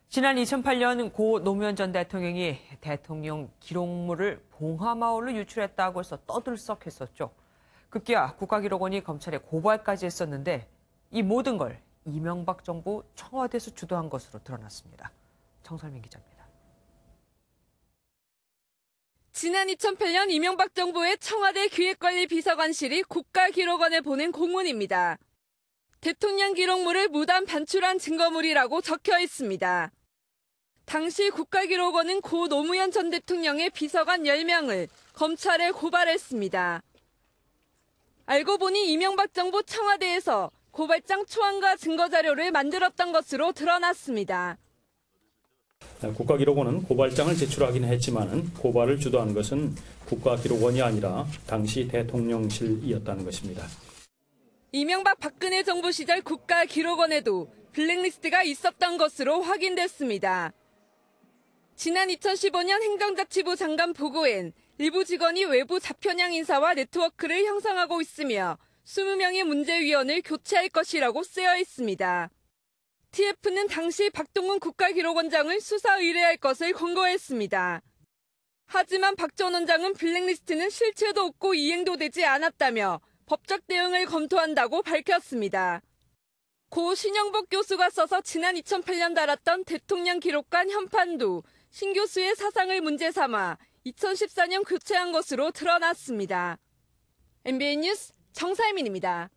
지난 2008년 고 노무현 전 대통령이 대통령 기록물을 봉하마을로 유출했다고 해서 떠들썩했었죠. 급기야 국가기록원이 검찰에 고발까지 했었는데 이 모든 걸 이명박 정부 청와대에서 주도한 것으로 드러났습니다. 정설민 기자입니다. 지난 2008년 이명박 정부의 청와대 기획관리비서관실이 국가기록원에 보낸 공문입니다. 대통령 기록물을 무단 반출한 증거물이라고 적혀 있습니다. 당시 국가기록원은 고 노무현 전 대통령의 비서관 10명을 검찰에 고발했습니다. 알고 보니 이명박 정부 청와대에서 고발장 초안과 증거자료를 만들었던 것으로 드러났습니다. 국가기록원은 고발장을 제출하긴 했지만 고발을 주도한 것은 국가기록원이 아니라 당시 대통령실이었다는 것입니다. 이명박 박근혜 정부 시절 국가기록원에도 블랙리스트가 있었던 것으로 확인됐습니다. 지난 2015년 행정자치부 장관 보고엔 일부 직원이 외부 좌편향 인사와 네트워크를 형성하고 있으며 20명의 문제위원을 교체할 것이라고 쓰여 있습니다. TF는 당시 박동훈 국가기록원장을 수사 의뢰할 것을 권고했습니다. 하지만 박 전 원장은 블랙리스트는 실체도 없고 이행도 되지 않았다며 법적 대응을 검토한다고 밝혔습니다. 고 신영복 교수가 써서 지난 2008년 달았던 대통령 기록관 현판도 신 교수의 사상을 문제 삼아 2014년 교체한 것으로 드러났습니다. MBN 뉴스 정살민입니다.